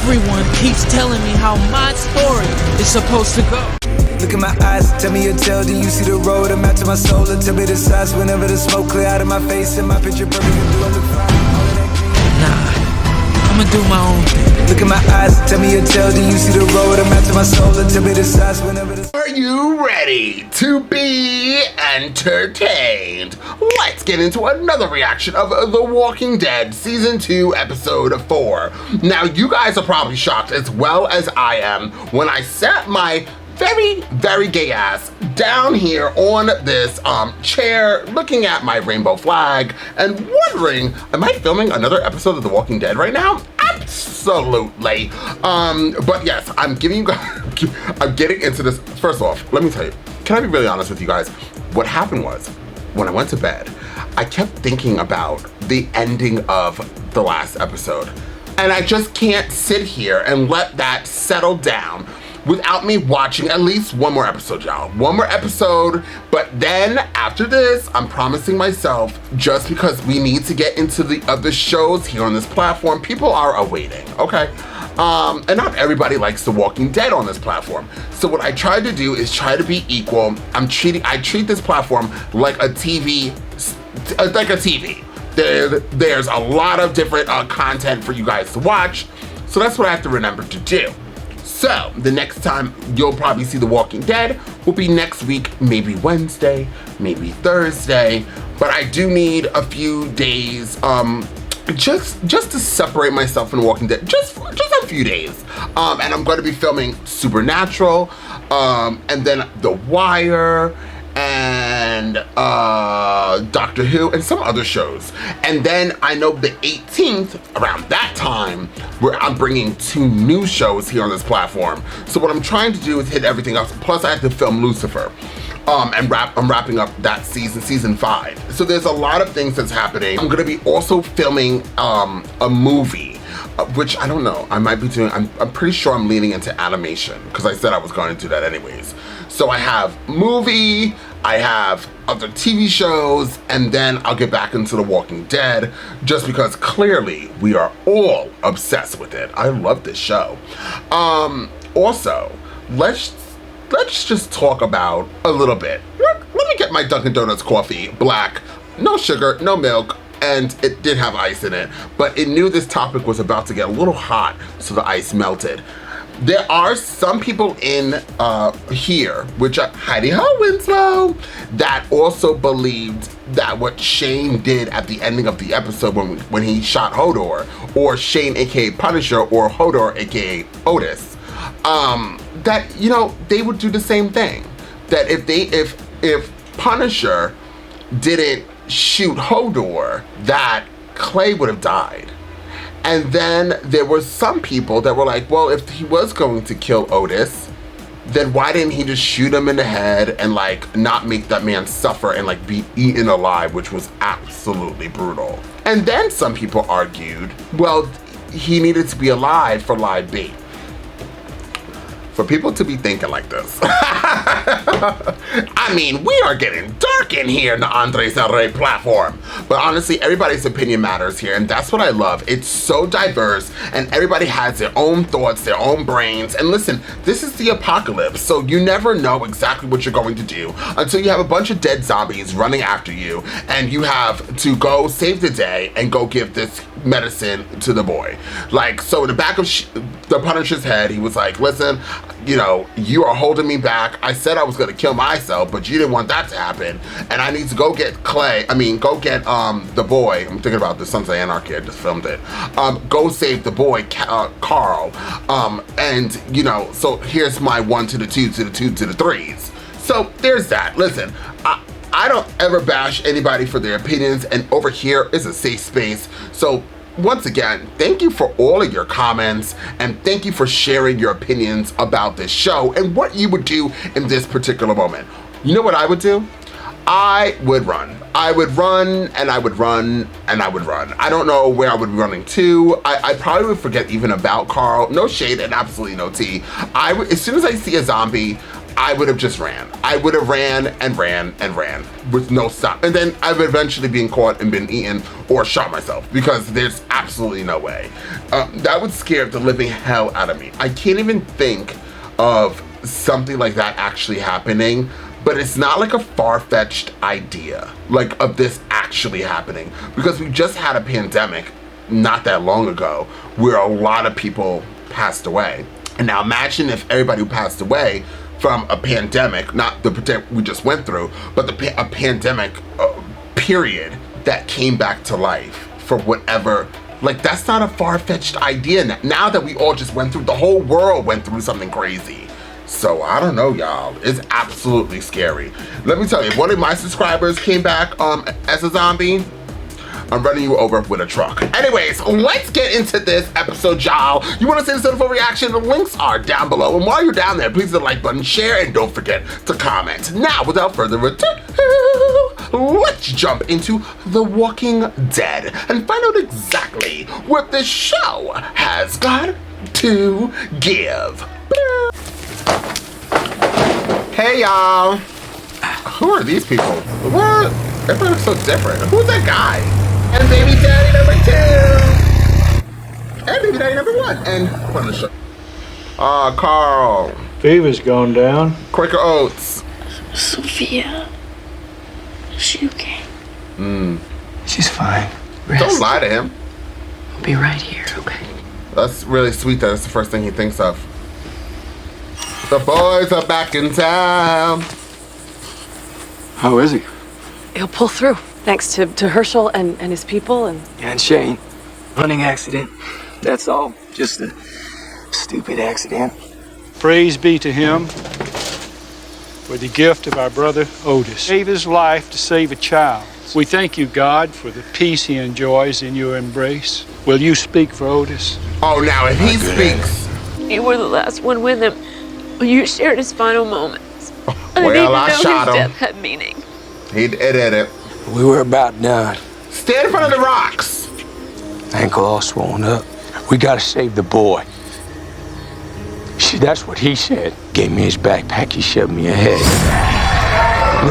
Everyone keeps telling me how my story is supposed to go. Look in my eyes, tell me your tale, then you see the road. I'm out to my soul, and tell me the size whenever the smoke clear out of my face. And my picture perfect, you do I look fine. Nah, I'ma do my own thing. Look in my eyes, tell me your tale, then you see the road. I'm out to my soul, and tell me the size whenever the... Are you ready to be entertained? Let's get into another reaction of The Walking Dead Season 2, Episode 4. Now, you guys are probably shocked as well as I am when I sat my very gay ass down here on this chair looking at my rainbow flag and wondering, am I filming another episode of The Walking Dead right now? Absolutely. But yes, I'm giving you guys, I'm getting into this. First off, let me tell you, can I be really honest with you guys? What happened was, when I went to bed, I kept thinking about the ending of the last episode. And I just can't sit here and let that settle down without me watching at least one more episode, y'all. One more episode, but then after this, I'm promising myself, just because we need to get into the other shows here on this platform, people are awaiting, okay? And not everybody likes The Walking Dead on this platform. So what I tried to do is try to be equal. I treat this platform like a TV, There's a lot of different content for you guys to watch. So that's what I have to remember to do. So the next time you'll probably see The Walking Dead will be next week, maybe Wednesday, maybe Thursday. But I do need a few days, just to separate myself from The Walking Dead, just a few days. And I'm going to be filming Supernatural, and then The Wire, and Doctor Who, and some other shows. And then I know the 18th, around that time, where I'm bringing 2 new shows here on this platform. So what I'm trying to do is hit everything else. Plus I have to film Lucifer. I'm wrapping up that season 5. So there's a lot of things that's happening. I'm gonna be also filming a movie, which I don't know, I might be doing, I'm pretty sure I'm leaning into animation, because I said I was going to do that anyways. So I have movie, I have other TV shows, and then I'll get back into The Walking Dead, just because clearly we are all obsessed with it. I love this show. Also, let's just talk about a little bit. Let me get my Dunkin' Donuts coffee, black, no sugar, no milk, and it did have ice in it, but it knew this topic was about to get a little hot, so the ice melted. There are some people in here, which are Heidi Ho Winslow, that also believed that what Shane did at the ending of the episode when he shot Hodor, or Shane aka Punisher, or Hodor aka Otis, that, you know, they would do the same thing. That if Punisher didn't shoot Hodor, that Clay would have died. And then there were some people that were like, well, if he was going to kill Otis, then why didn't he just shoot him in the head and like not make that man suffer and like be eaten alive, which was absolutely brutal. And then some people argued, well, he needed to be alive for live bait. For people to be thinking like this. I mean, we are getting dark in here in the Andres El Rey platform. But honestly, everybody's opinion matters here, and that's what I love. It's so diverse, and everybody has their own thoughts, their own brains. And listen, this is the apocalypse, so you never know exactly what you're going to do until you have a bunch of dead zombies running after you, and you have to go save the day and go give this medicine to the boy. Like, so in the back of the Punisher's head, he was like, listen, you know, you are holding me back. I said I was gonna kill myself, but you didn't want that to happen. And I need to go get go get the boy. I'm thinking about the Sons of Anarchy, I just filmed it. Go save the boy, Carl. And, you know, so here's my 1 to the 2 to the 2 to the 3s. So there's that. Listen, I don't ever bash anybody for their opinions, and over here is a safe space. So once again, thank you for all of your comments, and thank you for sharing your opinions about this show and what you would do in this particular moment. You know what I would do? I would run. I would run, and I would run, and I would run. I don't know where I would be running to. I probably would forget even about Carl. No shade and absolutely no tea. As soon as I see a zombie, I would have just ran. I would have ran and ran and ran with no stop. And then I would eventually been caught and been eaten or shot myself, because there's absolutely no way. That would scare the living hell out of me. I can't even think of something like that actually happening, but it's not like a far-fetched idea, like of this actually happening, because we just had a pandemic not that long ago where a lot of people passed away. And now imagine if everybody who passed away from a pandemic, not the pandemic we just went through, but a pandemic period that came back to life for whatever. Like, that's not a far-fetched idea now that we all just went through, the whole world went through something crazy. So I don't know, y'all. It's absolutely scary. Let me tell you, if one of my subscribers came back as a zombie, I'm running you over with a truck. Anyways, let's get into this episode, y'all. You want to see this full reaction? The links are down below. And while you're down there, please hit the like button, share, and don't forget to comment. Now, without further ado, let's jump into The Walking Dead and find out exactly what this show has got to give. Hey, y'all. Who are these people? What? Everybody looks so different. Who's that guy? And baby daddy number 2. And baby daddy number 1. And what on the show? Carl. Fever's gone down. Quaker Oats. Sophia. Is she okay? She's fine. Don't lie to him. I'll be right here, okay? That's really sweet that that's the first thing he thinks of. The boys are back in town. How is he? He'll pull through. Thanks to Herschel and his people And Shane. Hunting accident. That's all. Just a stupid accident. Praise be to him for the gift of our brother Otis. Gave his life to save a child. We thank you, God, for the peace he enjoys in your embrace. Will you speak for Otis? Oh, now if he speaks. you were the last one with him. You shared his final moments. I Well, didn't I know shot his him. death had meaning. He did it. We were about done. Stand in front of the rocks. Ankle all swollen up. We gotta save the boy. That's what he said. Gave me his backpack, he shoved me ahead.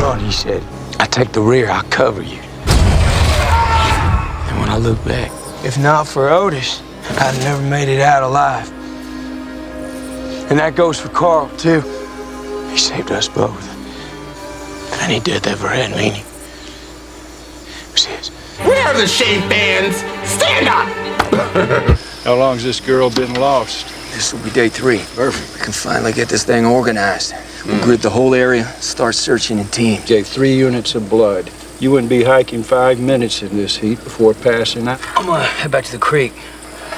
Run, he said. I take the rear, I'll cover you. And when I look back, if not for Otis, I'd never made it out alive. And that goes for Carl, too. He saved us both. And he did that for had meaning. It was his. Where are the Shane fans? Stand up! How long's this girl been lost? This will be day 3. Perfect. We can finally get this thing organized. We'll grid the whole area, start searching in teams. Gave 3 units of blood. You wouldn't be hiking 5 minutes in this heat before passing out. I'm gonna head back to the creek.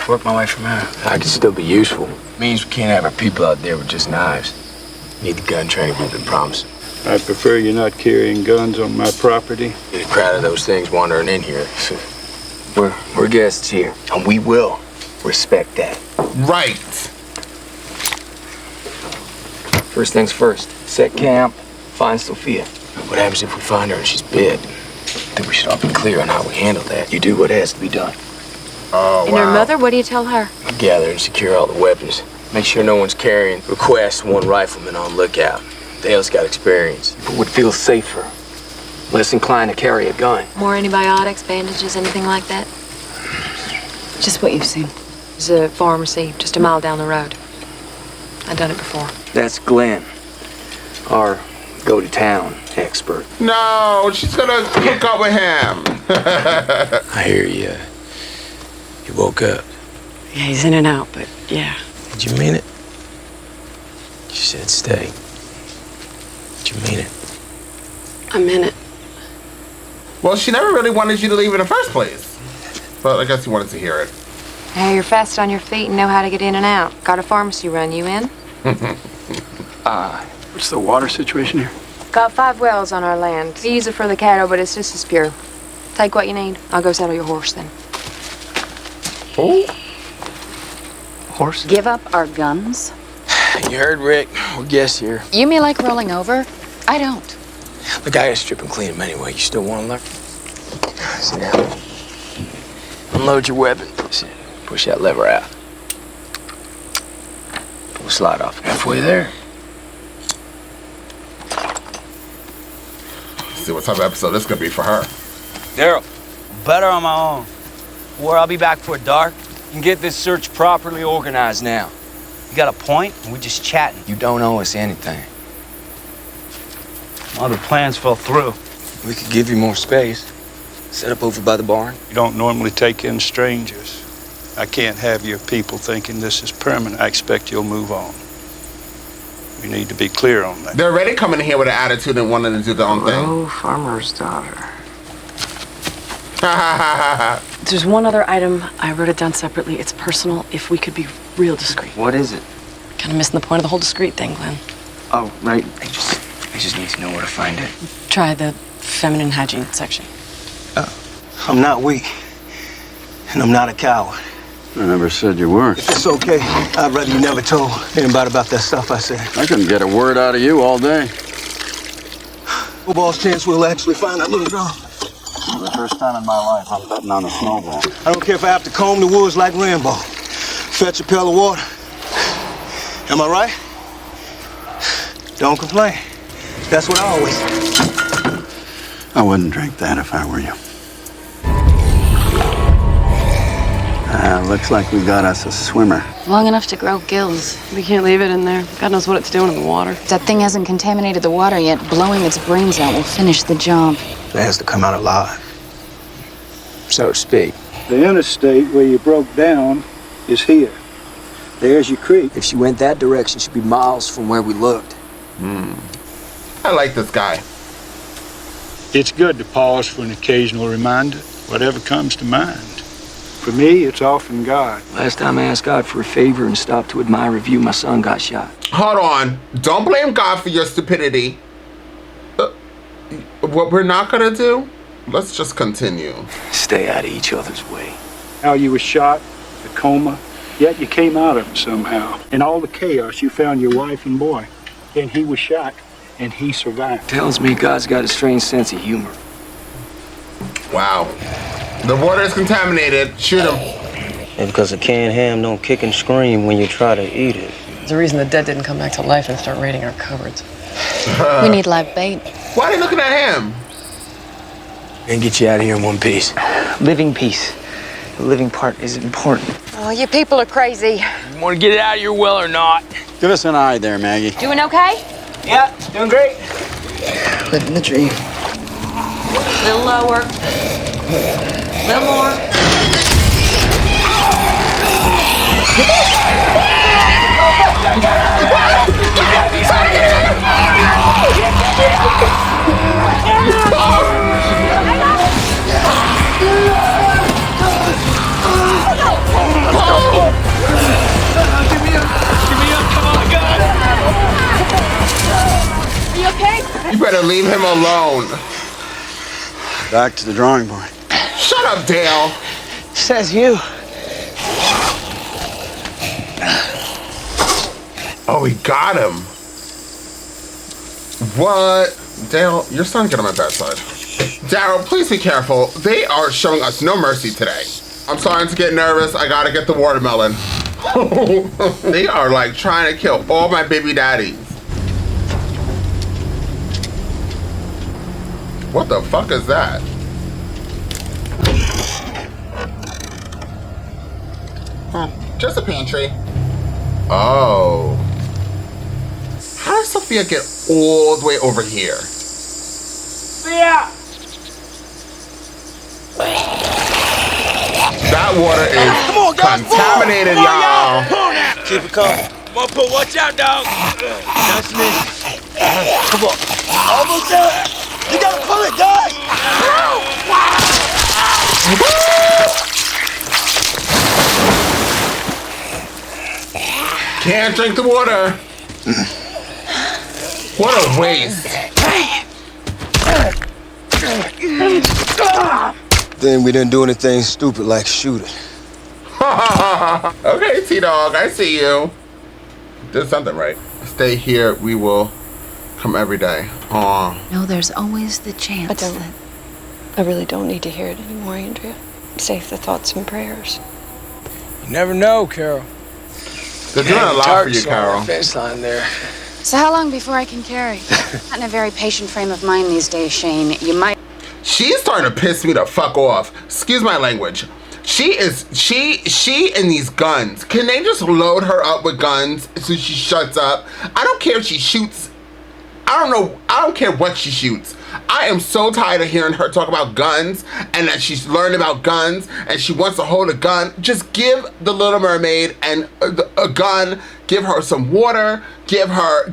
Work my way from there. I can still be useful. Means we can't have our people out there with just knives. Need the gun training we've been promising. I prefer you not carrying guns on my property. Get a crowd of those things wandering in here. We're guests here, and we will respect that. Right. First things first, set camp, find Sophia. What happens if we find her and she's bit? I think we should all be clear on how we handle that. You do what has to be done. Oh, And her mother, what do you tell her? Gather and secure all the weapons. Make sure no one's carrying. Request 1 rifleman on lookout. Dale's got experience. But would feel safer. Less inclined to carry a gun. More antibiotics, bandages, anything like that? Just what you've seen. There's a pharmacy just a mile down the road. I've done it before. That's Glenn, our go-to-town expert. No, she's gonna hook up with him. I hear you. You woke up. Yeah, he's in and out, but yeah. Did you mean it? You said stay. Did you mean it? I'm in it. Well, she never really wanted you to leave in the first place. But I guess you wanted to hear it. Hey, you're fast on your feet and know how to get in and out. Got a pharmacy run, you in? What's the water situation here? Got 5 wells on our land. We use it for the cattle, but it's just as pure. Take what you need. I'll go saddle your horse then. Oh. Horse? Give up our guns? You heard Rick. We're guests here. You mean like rolling over? I don't. Look, I gotta strip and clean them anyway. You still want to learn? Sit down. Unload your weapon. Sit. Push that lever out. We'll slide off halfway there. see what type of episode this could be for her. Daryl, better on my own. Or I'll be back before dark. You can get this search properly organized now. You got a point? We're just chatting. You don't owe us anything. All the plans fell through. We could give you more space. Set up over by the barn. You don't normally take in strangers. I can't have your people thinking this is permanent. I expect you'll move on. We need to be clear on that. They're already coming in here with an attitude and wanting to do their own thing. Oh, farmer's daughter. There's one other item. I wrote it down separately. It's personal. If we could be real discreet. What is it? Kind of missing the point of the whole discreet thing, Glenn. Oh, right. I just need to know where to find it. Try the feminine hygiene section. I'm not weak. And I'm not a coward. I never said you weren't. If it's okay, I'd rather you never told anybody about that stuff I said. I couldn't get a word out of you all day. Snowball's chance we'll actually find that little girl. For the first time in my life, I'm betting on a snowball. I don't care if I have to comb the woods like Rambo. Fetch a pail of water. Am I right? Don't complain. That's what I always say. I wouldn't drink that if I were you. Looks like we got us a swimmer. Long enough to grow gills. We can't leave it in there. God knows what it's doing in the water. If that thing hasn't contaminated the water yet, blowing its brains out will finish the job. It has to come out alive, so to speak. The interstate where you broke down is here. There's your creek. If she went that direction, she'd be miles from where we looked. I like this guy. It's good to pause for an occasional reminder, whatever comes to mind. For me, it's often God. Last time I asked God for a favor and stopped to admire a view, my son got shot. Hold on. Don't blame God for your stupidity. What we're not gonna do, let's just continue. Stay out of each other's way. How you were shot, the coma, yet you came out of it somehow. In all the chaos, you found your wife and boy. And he was shot, and he survived. Tells me God's got a strange sense of humor. Wow. The water is contaminated. Shoot him. And because a canned ham don't kick and scream when you try to eat it. There's a reason the dead didn't come back to life and start raiding our cupboards. We need live bait. Why are they looking at him? And get you out of here in one piece. Living peace. The living part is important. Oh, you people are crazy. You want to get it out of your well or not? Give us an eye there, Maggie. Doing okay? Yeah, doing great. Living the dream. A little lower. A little more. Are you okay? You better leave him alone. Back to the drawing board. Shut up, Dale. Says you. Oh, we got him. What? Dale, your son's getting on my bad side. Daryl, please be careful. They are showing us no mercy today. I'm starting to get nervous. I gotta get the watermelon. They are like trying to kill all my baby daddies. What the fuck is that? Huh, just a pantry. Oh. How did Sophia get all the way over here? Sophia! That water is contaminated, y'all. Keep it calm. Come on, Pooh. Watch out, dog. That's me. Come on. Almost there. You gotta pull it, dog. Can't drink the water. What a waste. Then we didn't do anything stupid like shoot it. Okay, T-Dog, I see you. Did something right. Stay here. We will come every day. Aw. No, there's always the chance. I don't. I really don't need to hear it anymore, Andrea. Save the thoughts and prayers. You never know, Carol. They're doing a lot for you, Carol. Fence line there. So how long before I can carry? Not in a very patient frame of mind these days, Shane. You might... She's starting to piss me the fuck off. Excuse my language. She and these guns. Can they just load her up with guns so she shuts up? I don't care if she shoots. I don't care what she shoots. I am so tired of hearing her talk about guns and that she's learned about guns and she wants to hold a gun. Just give the Little Mermaid and a gun. Give her some water. Give her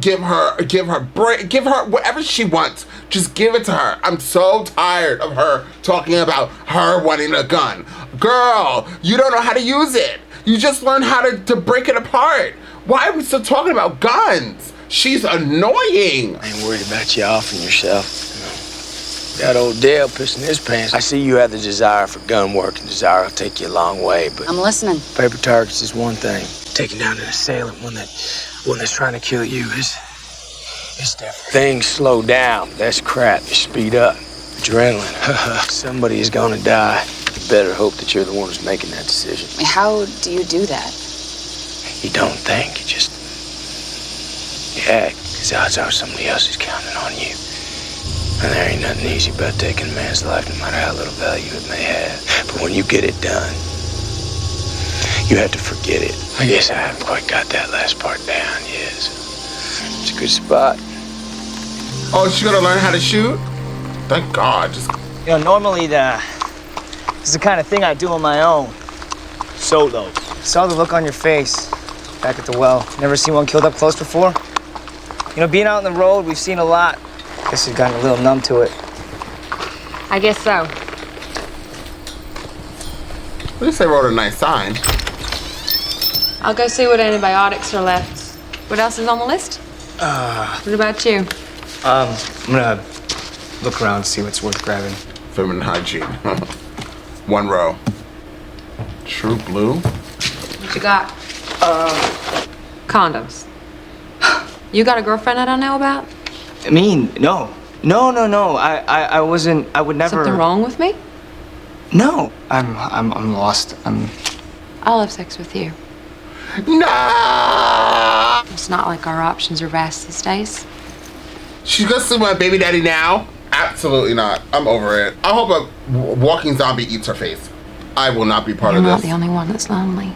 whatever she wants. Just give it to her. I'm so tired of her talking about her wanting a gun. Girl, you don't know how to use it. You just learned how to break it apart. Why are we still talking about guns? She's annoying. I ain't worried about you offing yourself. That old Dale pissing his pants. I see you have the desire for gun work, and desire will take you a long way, but... I'm listening. Paper targets is one thing. Taking down an assailant, one that's trying to kill you, is different. Things slow down. That's crap. You speed up. Adrenaline. Somebody is gonna die. You better hope that you're the one who's making that decision. How do you do that? You don't think, you just... You act, because odds are somebody else is counting on you. And there ain't nothing easy about taking a man's life, no matter how little value it may have. But when you get it done, you have to forget it. I guess I haven't quite got that last part down yet. So it's a good spot. Oh, she's gonna learn how to shoot? Thank God. You know, normally this is the kind of thing I do on my own. Solo. Saw the look on your face back at the well. Never seen one killed up close before? You know, being out on the road, we've seen a lot. Guess you've gotten a little numb to it. I guess so. At least they wrote a nice sign. I'll go see what antibiotics are left. What else is on the list? What about you? I'm gonna look around and see what's worth grabbing. Feminine hygiene. One row. True blue. What you got? Condoms. You got a girlfriend I don't know about? I mean, no. I wasn't. I would never. Something wrong with me? No. I'm lost. I'll have sex with you. No! It's not like our options are vast these days. She's gonna sleep with my baby daddy now? Absolutely not. I'm over it. I hope a walking zombie eats her face. I will not be part of this. You're not the only one that's lonely.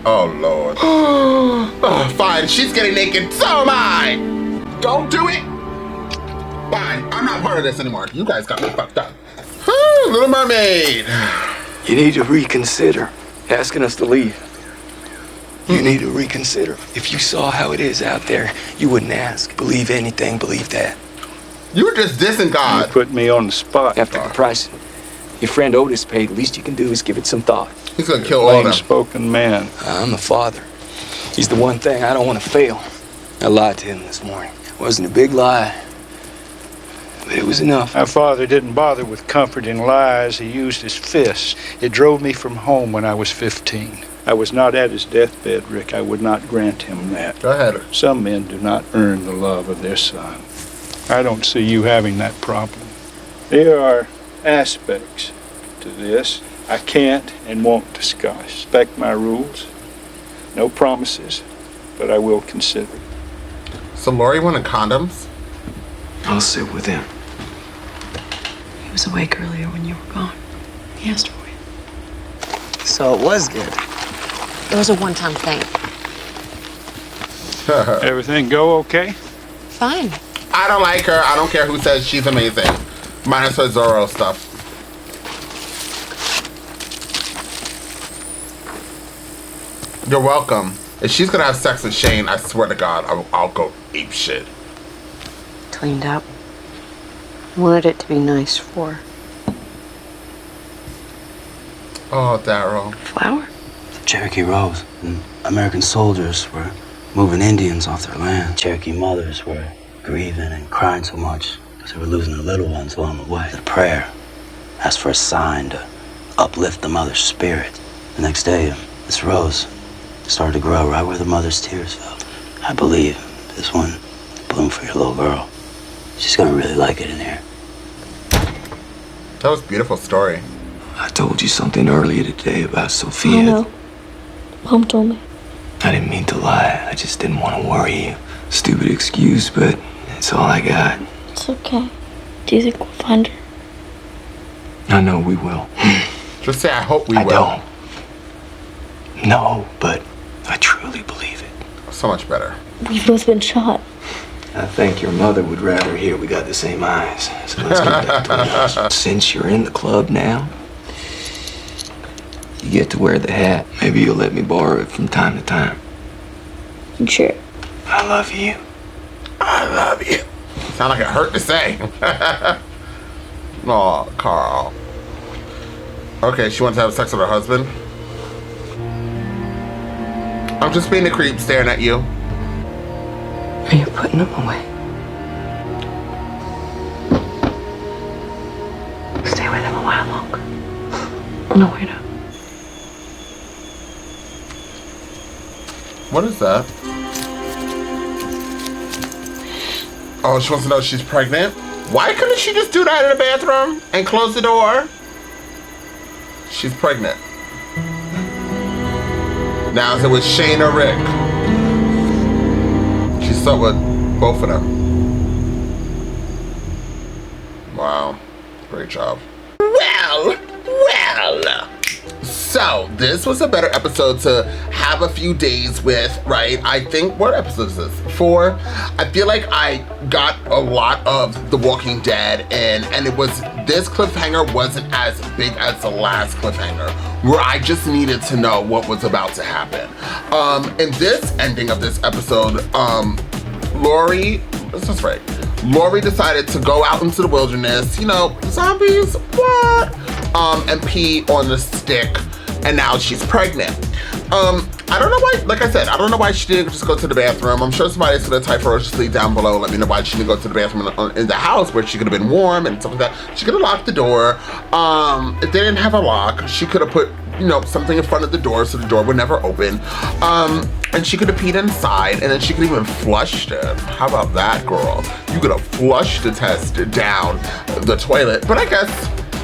Oh, Lord. Oh, fine. She's getting naked. So am I. Don't do it. Fine. I'm not part of this anymore. You guys got me fucked up. Little Mermaid. You need to reconsider asking us to leave. You need to reconsider. If you saw how it is out there, you wouldn't ask. Believe anything, believe that. You were just dissing God. You put me on the spot. After the price your friend Otis paid, the least you can do is give it some thought. He's gonna kill all of them. Plain-spoken man. I'm the father. He's the one thing I don't want to fail. I lied to him this morning. It wasn't a big lie, but it was enough. My father didn't bother with comforting lies. He used his fists. It drove me from home when I was 15. I was not at his deathbed, Rick. I would not grant him that. Go ahead. Some men do not earn the love of their son. I don't see you having that problem. There are aspects to this I can't and won't discuss. Respect my rules. No promises, but I will consider. So Lori wanted condoms? I'll sit with him. He was awake earlier when you were gone. He asked for you. So it was good. It was a one-time thing. Everything go okay? Fine. I don't like her. I don't care who says she's amazing. Minus her Zorro stuff. You're welcome. If she's gonna have sex with Shane, I swear to God, I'll go ape shit. Cleaned up. Wanted it to be nice for her. Oh, Daryl. Flower? Cherokee rose, and American soldiers were moving Indians off their land. Cherokee mothers were grieving and crying so much because they were losing their little ones along the way. The prayer asked for a sign to uplift the mother's spirit. The next day, this rose started to grow right where the mother's tears fell. I believe this one bloomed for your little girl. She's gonna really like it in here. That was a beautiful story. I told you something earlier today about Sophia. I know. Mom told me. I didn't mean to lie. I just didn't want to worry you. Stupid excuse, but it's all I got. It's okay. Do you think we'll find her? I know we will. Just say, I hope we will. I don't. No, but I truly believe it. So much better. We've both been shot. I think your mother would rather hear we got the same eyes. So let's get that between us. Since you're in the club now, you get to wear the hat. Maybe you'll let me borrow it from time to time. Sure. I love you. I love you. Sound like it hurt to say. Aw, Carl. Okay, she wants to have sex with her husband. I'm just being a creep staring at you. Are you putting them away? Stay with him a while longer. No, wait up. What is that? Oh, she wants to know if she's pregnant? Why couldn't she just do that in the bathroom and close the door? She's pregnant. Now is it with Shane or Rick? She's stuck with both of them. Wow. Great job. Well. So, this was a better episode to have a few days with, right? I think, what episode is this? 4? I feel like I got a lot of The Walking Dead in, and it was, this cliffhanger wasn't as big as the last cliffhanger, where I just needed to know what was about to happen. In this ending of this episode, Lori decided to go out into the wilderness, you know, zombies, what? And pee on the stick, and now she's pregnant. I don't know why, like I said, I don't know why she didn't just go to the bathroom. I'm sure somebody's gonna type ferociously down below, let me know why she didn't go to the bathroom in the house where she could have been warm and stuff like that. She could have locked the door. If they didn't have a lock, she could have put, you know, something in front of the door so the door would never open. And she could have peed inside, and then she could even flushed it. How about that, girl? You could have flushed the test down the toilet, but I guess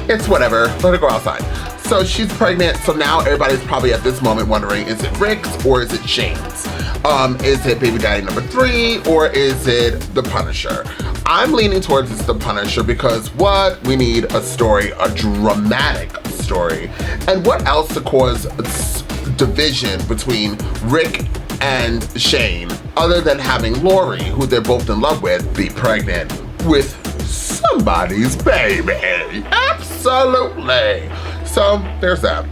it's whatever, let her go outside. So she's pregnant, so now everybody's probably at this moment wondering, is it Rick's or is it Shane's? Is it baby daddy number 3 or is it the Punisher? I'm leaning towards it's the Punisher because what? We need a story, a dramatic story. And what else to cause division between Rick and Shane other than having Lori, who they're both in love with, be pregnant with somebody's baby. Absolutely. So there's that.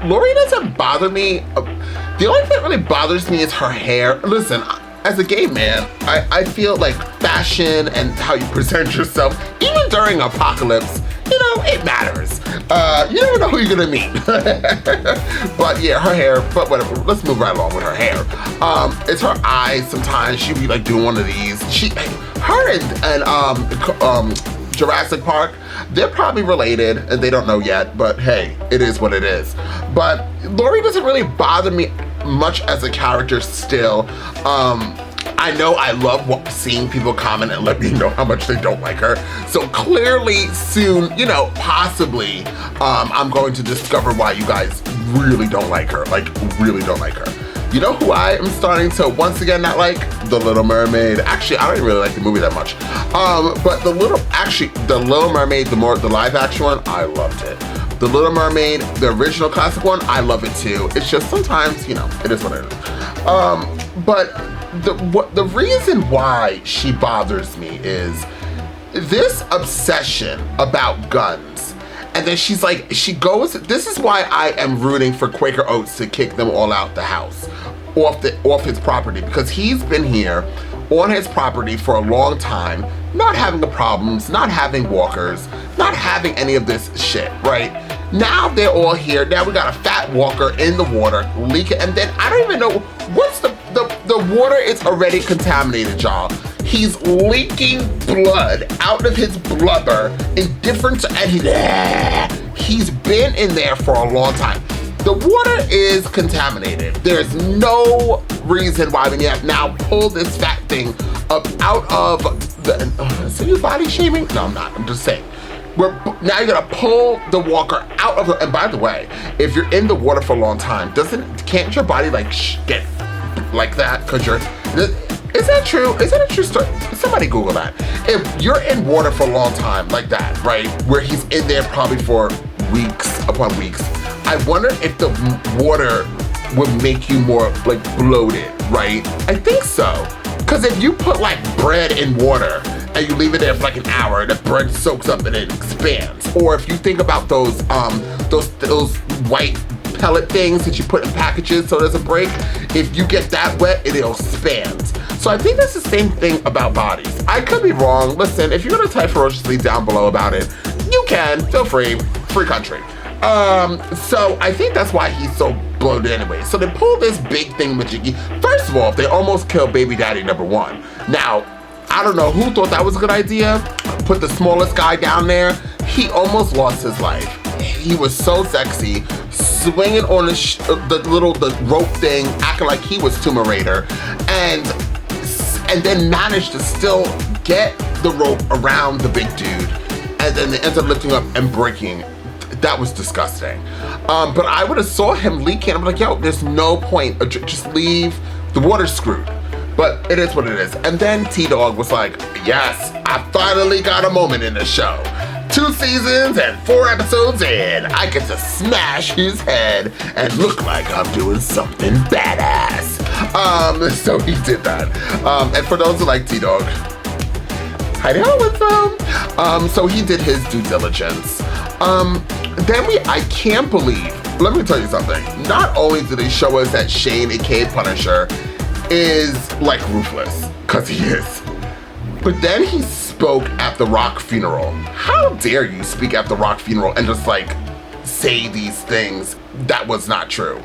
Lori doesn't bother me. The only thing that really bothers me is her hair. Listen, as a gay man, I feel like fashion and how you present yourself, even during apocalypse, you know, it matters. You never know who you're gonna meet. But yeah, her hair, but whatever, let's move right along with her hair. It's her eyes sometimes. She'll be like doing one of these. Her and Jurassic Park, they're probably related and they don't know yet, but hey, it is what it is. But Lori doesn't really bother me much as a character still. I know I love seeing people comment and let me know how much they don't like her. So clearly soon, you know, possibly, I'm going to discover why you guys really don't like her, like really don't like her. You know who I am starting to once again not like? The Little Mermaid. Actually, I don't even really like the movie that much. But the Little Mermaid, the live action one, I loved it. The Little Mermaid, the original classic one, I love it too. It's just sometimes, you know, it is what it is. But the reason why she bothers me is this obsession about guns. And then she's like, this is why I am rooting for Quaker Oats to kick them all out the house, off his property, because he's been here on his property for a long time, not having the problems, not having walkers, not having any of this shit, right? Now they're all here. Now we got a fat walker in the water leaking, and then I don't even know what's the water is already contaminated, y'all. He's leaking blood out of his blubber in different, and he's been in there for a long time. The water is contaminated. There's no reason why we have now pull this fat thing up out of the, so you body shaming? No, I'm not, I'm just saying. Now you're gonna pull the walker out of the, and by the way, if you're in the water for a long time, can't your body like get like that? Cause Is that true? Is that a true story? Somebody Google that. If you're in water for a long time like that, right, where he's in there probably for weeks upon weeks, I wonder if the water would make you more like bloated, right? I think so. Because if you put like bread in water and you leave it there for like an hour, the bread soaks up and it expands. Or if you think about those white pellet things that you put in packages so there's a break, if you get that wet, it'll expand. So I think that's the same thing about bodies. I could be wrong. Listen, if you're gonna type ferociously down below about it, you can, feel free, free country. So I think that's why he's so bloated anyway. So they pulled this big thing majiggy. First of all, they almost killed baby daddy number 1. Now, I don't know who thought that was a good idea. Put the smallest guy down there. He almost lost his life. He was so sexy, swinging on the rope thing, acting like he was Tomb Raider, and then managed to still get the rope around the big dude, and then they ended up lifting up and breaking. That was disgusting. But I would have saw him leaking. I'm like, yo, there's no point. Just leave. The water's screwed. But it is what it is. And then T-Dog was like, yes, I finally got a moment in the show. 2 seasons and 4 episodes in, I get to smash his head and look like I'm doing something badass. So he did that. And for those who like T-Dog, hiding out with them. So he did his due diligence. I can't believe, let me tell you something. Not only did they show us that Shane, aka Punisher, is like ruthless, cause he is. But then he spoke at the Rock funeral. How dare you speak at the Rock funeral and just like say these things? That was not true.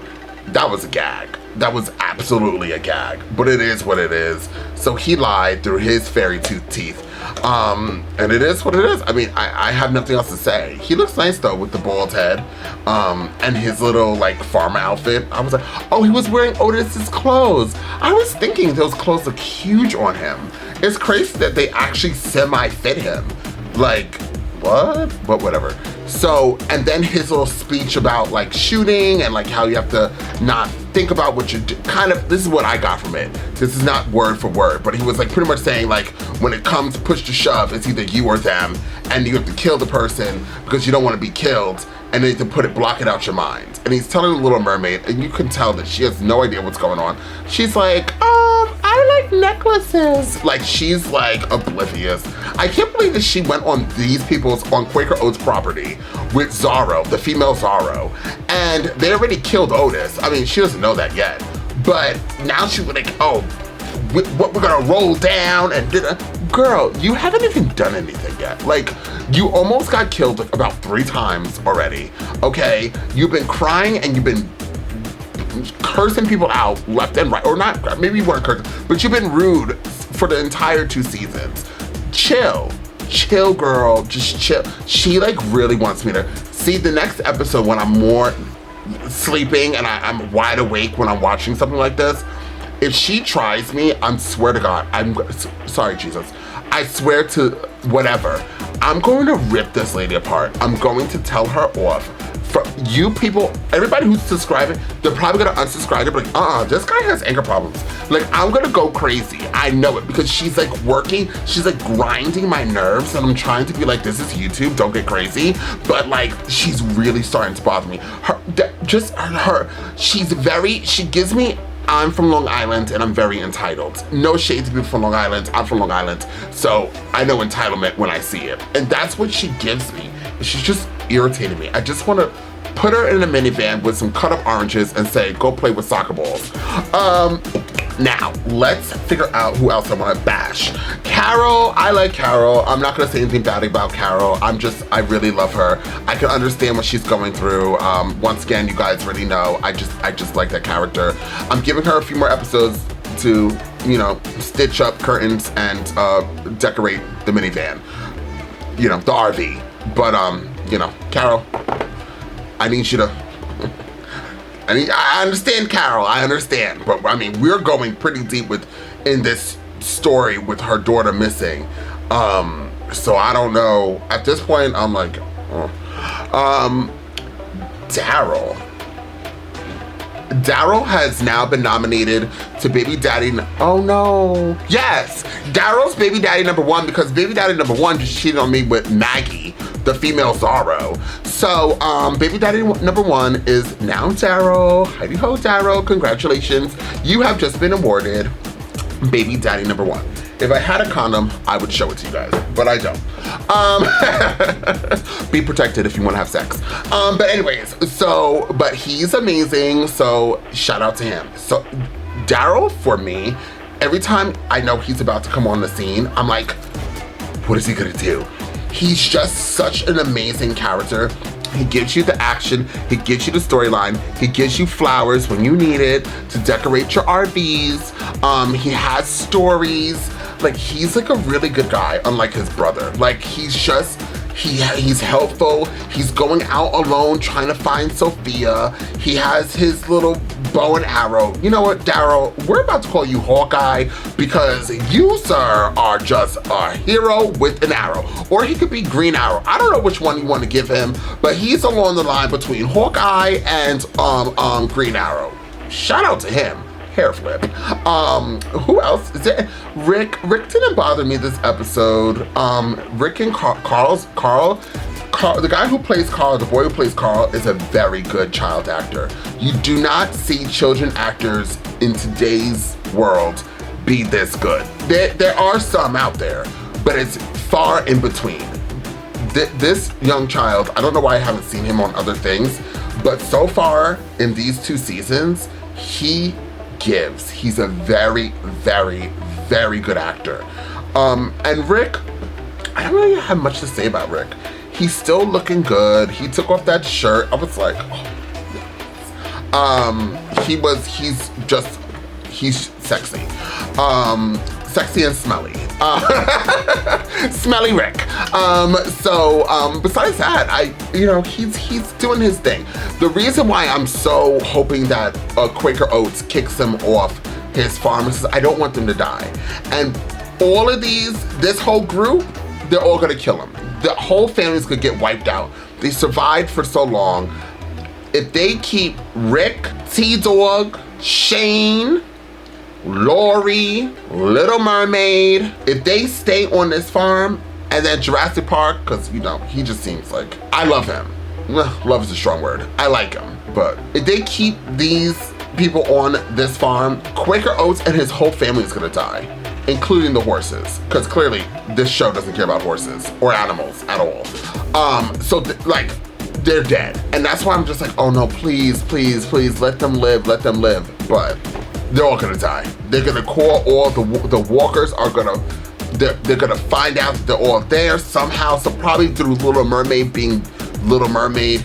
That was a gag. That was absolutely a gag, but it is what it is. So he lied through his fairy tooth teeth. And it is what it is. I mean, I have nothing else to say. He looks nice though with the bald head, and his little like farmer outfit. I was like, oh, he was wearing Otis's clothes. I was thinking those clothes look huge on him. It's crazy that they actually semi-fit him. Like, what? But whatever. So, and then his little speech about like shooting and like how you have to not think about what you do. Kind of, this is what I got from it. This is not word for word, but he was like pretty much saying like, when it comes push to shove, it's either you or them, and you have to kill the person because you don't want to be killed, and then you have to block it out your mind. And he's telling the Little Mermaid, and you can tell that she has no idea what's going on. She's like, I like necklaces. Like, she's like oblivious. I can't believe that she went on on Quaker Oats property with Zorro, the female Zorro, and they already killed Otis. I mean, she doesn't know that yet, but now she's like, oh, what we're gonna roll down and girl, you haven't even done anything yet. Like, you almost got killed about 3 times already, okay? You've been crying and you've been cursing people out left and right, or not, maybe you weren't cursing, but you've been rude for the entire 2 seasons. Chill, girl, just chill. She like really wants me to see the next episode when I'm more sleeping and I'm wide awake when I'm watching something like this. If she tries me, I swear to God, sorry, Jesus. I swear to whatever, I'm going to rip this lady apart. I'm going to tell her off. For you people, everybody who's subscribing, they're probably gonna unsubscribe. They're like, this guy has anger problems. Like, I'm gonna go crazy. I know it, because she's like working, she's like grinding my nerves, and I'm trying to be like, this is YouTube, don't get crazy. But like, she's really starting to bother me. She gives me, I'm from Long Island and I'm very entitled. No shade to people from Long Island, I'm from Long Island. So I know entitlement when I see it. And that's what she gives me. She's just irritating me. I just wanna put her in a minivan with some cut up oranges and say, go play with soccer balls. Now, let's figure out who else I wanna bash. Carol, I like Carol. I'm not gonna say anything bad about Carol. I really love her. I can understand what she's going through. Once again, you guys already know, I just like that character. I'm giving her a few more episodes to, you know, stitch up curtains and decorate the minivan. You know, the RV. But, you know, Carol, I need you to, I understand, Carol, I understand. But, I mean, we're going pretty deep in this story with her daughter missing. So I don't know. At this point, I'm like, Daryl. Daryl has now been nominated to baby daddy. Oh no. Yes, Daryl's baby daddy number 1 because baby daddy number 1 just cheated on me with Maggie, the female Zorro. So baby daddy number 1 is now Daryl. Heidi ho, Daryl, congratulations. You have just been awarded baby daddy number 1. If I had a condom, I would show it to you guys, but I don't. Be protected if you want to have sex. But anyways, but he's amazing, so shout out to him. So Daryl, for me, every time I know he's about to come on the scene, I'm like, what is he gonna do? He's just such an amazing character. He gives you the action, he gives you the storyline, he gives you flowers when you need it to decorate your RVs. He has stories. Like, he's like a really good guy, unlike his brother. Like, he's just, he's helpful. He's going out alone trying to find Sophia. He has his little bow and arrow. You know what, Daryl, we're about to call you Hawkeye because you, sir, are just a hero with an arrow. Or he could be Green Arrow. I don't know which one you want to give him, but he's along the line between Hawkeye and Green Arrow. Shout out to him. Hair flip. Who else? Is it Rick? Rick didn't bother me this episode. Rick and Carl, the guy who plays Carl, the boy who plays Carl, is a very good child actor. You do not see children actors in today's world be this good. There are some out there, but it's far in between. This young child, I don't know why I haven't seen him on other things, but so far in these 2 seasons, he gives. He's a very, very, very good actor. And Rick, I don't really have much to say about Rick. He's still looking good. He took off that shirt. I was like, oh. He's sexy. Sexy and smelly. Smelly Rick. Besides that, he's doing his thing. The reason why I'm so hoping that Quaker Oats kicks him off his farm is I don't want them to die. And all of this whole group, they're all gonna kill him. The whole family's gonna get wiped out. They survived for so long. If they keep Rick, T-Dog, Shane, Lori, Little Mermaid, if they stay on this farm, and then Jurassic Park, because he just seems like, I love him. Love is a strong word. I like him. But if they keep these people on this farm, Quaker Oats and his whole family is gonna die, including the horses, because clearly this show doesn't care about horses or animals at all. They're dead. And that's why I'm just like, oh no, please, please, please, let them live, let them live. But they're all gonna die. They're gonna call all the walkers are gonna, they're gonna find out that they're all there somehow. So probably through Little Mermaid being Little Mermaid.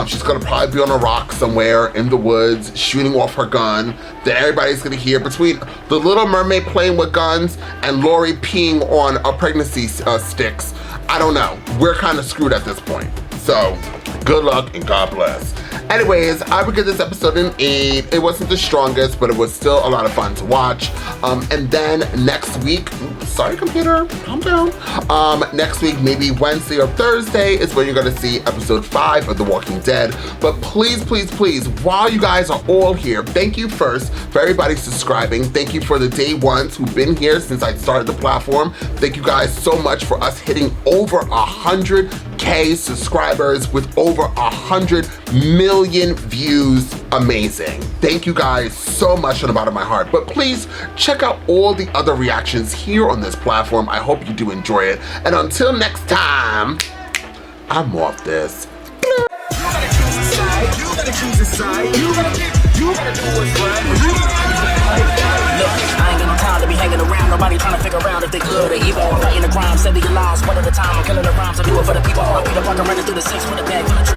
She's gonna probably be on a rock somewhere in the woods, shooting off her gun. Then everybody's gonna hear between the Little Mermaid playing with guns and Lori peeing on a pregnancy sticks. I don't know. We're kind of screwed at this point. So good luck and God bless. Anyways, I would give this episode an 8. It wasn't the strongest, but it was still a lot of fun to watch. And then next week, sorry computer, calm down. Next week, maybe Wednesday or Thursday is when you're gonna see episode 5 of The Walking Dead. But please, please, please, while you guys are all here, thank you first for everybody subscribing. Thank you for the day ones who've been here since I started the platform. Thank you guys so much for us hitting over 100K subscribers with over 100 million views. Amazing. Thank you guys so much from the bottom of my heart. But please check out all the other reactions here on this platform. I hope you do enjoy it. And until next time, I'm off this. You gotta choose a side. You gotta choose a side. You gotta do what's right. Look, I ain't got no time to be hanging around. Nobody trying to figure out if they good or evil. I'm fighting the crime, setting your laws one at a time. I'm killing the rhymes. I do it for the people. I'm Peter Parker running through the 6 with a bag.